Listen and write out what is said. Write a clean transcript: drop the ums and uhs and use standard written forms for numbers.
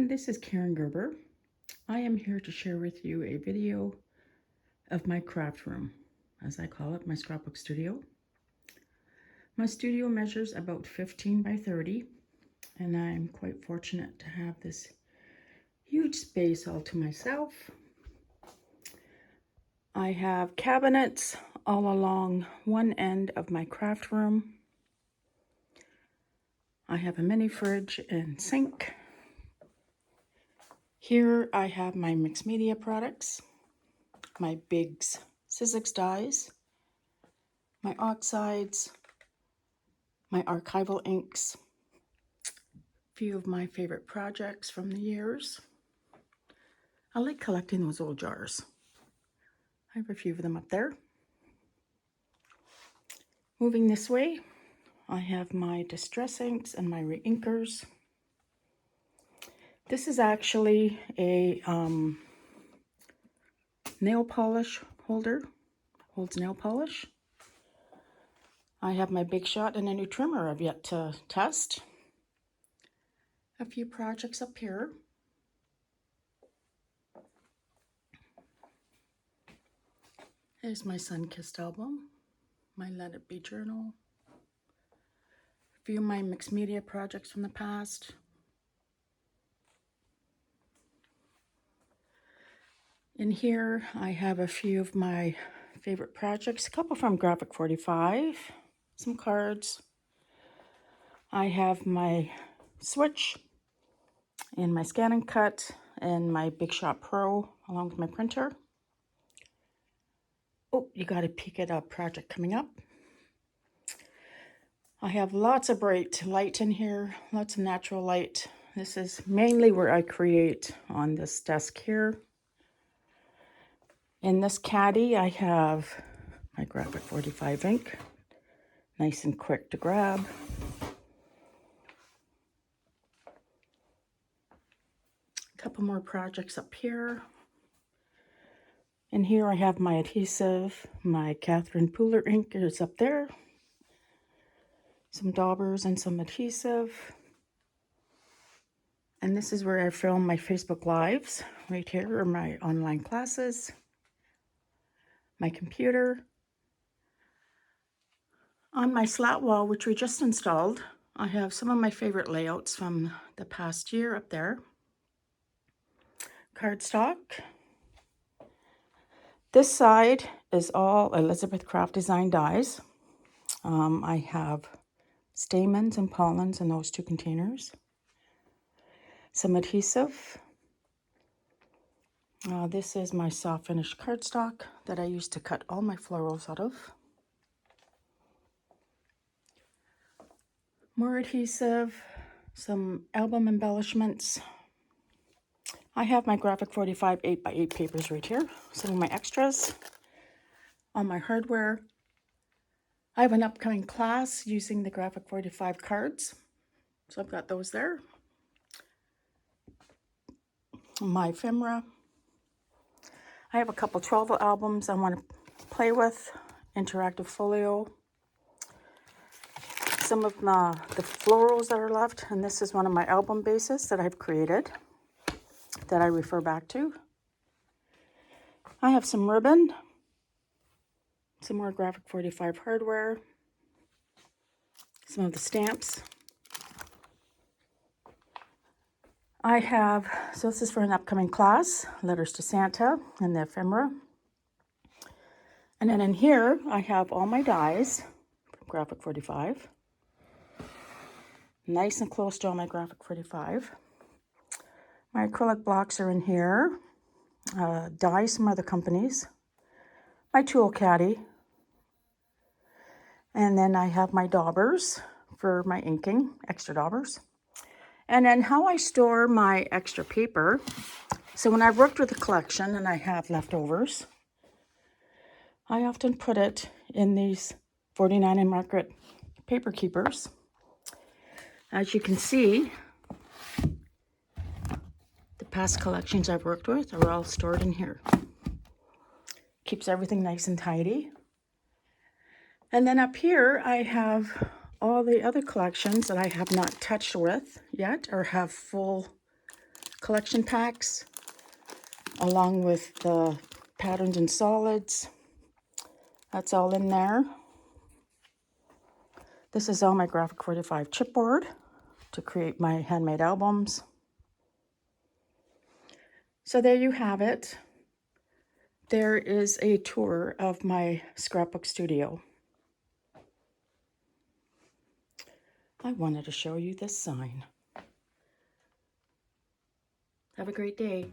everyone, this is Karan Gerber. I am here to share with you a video of my craft room, as I call it, my scrapbook studio. My studio measures about 15 by 30, and I'm quite fortunate to have this huge space all to myself. I have cabinets all along one end of my craft room. I have a mini fridge and sink. Here I have my mixed media products, my Biggs Sizzix dies, my oxides, my archival inks, a few of my favorite projects from the years. I like collecting those old jars. I have a few of them up there. Moving this way, I have my distress inks and my reinkers. This is actually a nail polish holder, holds nail polish. I have my Big Shot and a new trimmer I've yet to test. A few projects up here. There's my Sun-Kissed album, my Let It Be journal, a few of my mixed media projects from the past. In here, I have a few of my favorite projects, a couple from Graphic 45, some cards. I have my switch and my Scan and Cut and my Big Shot Pro along with my printer. Oh, you got a peek at a project coming up. I have lots of bright light in here, lots of natural light. This is mainly where I create on this desk here. In this caddy, I have my Graphic 45 ink, nice and quick to grab. A couple more projects up here. In here I have my adhesive, my Catherine Pooler ink is up there. Some daubers and some adhesive. And this is where I film my Facebook Lives. Right here are my online classes. My computer. On my slat wall, which we just installed, I have some of my favorite layouts from the past year up there. Cardstock. This side is all Elizabeth Craft Design dies. I have stamens and pollens in those two containers. Some adhesive. This is my soft finish cardstock that I used to cut all my florals out of. More adhesive, some album embellishments. I have my Graphic 45 8x8 papers right here. Some of my extras on my hardware. I have an upcoming class using the Graphic 45 cards. So I've got those there. My ephemera. I have a couple travel albums I want to play with. Interactive folio. Some of the florals that are left. And this is one of my album bases that I've created that I refer back to. I have some ribbon. Some more Graphic 45 hardware. Some of the stamps. I have, so this is for an upcoming class, Letters to Santa and the ephemera. And then in here, I have all my dies from Graphic 45. Nice and close to all my Graphic 45. My acrylic blocks are in here. Dies from other companies. My tool caddy. And then I have my daubers for my inking, extra daubers. And then how I store my extra paper. So when I've worked with a collection and I have leftovers, I often put it in these 49 and Margaret paper keepers. As you can see, the past collections I've worked with are all stored in here. Keeps everything nice and tidy. And then up here, I have all the other collections that I have not touched with yet or have full collection packs, along with the patterns and solids. That's all in there. This is all my Graphic 45 chipboard to create my handmade albums. So there you have it. There is a tour of my scrapbook studio. I wanted to show you this sign. Have a great day.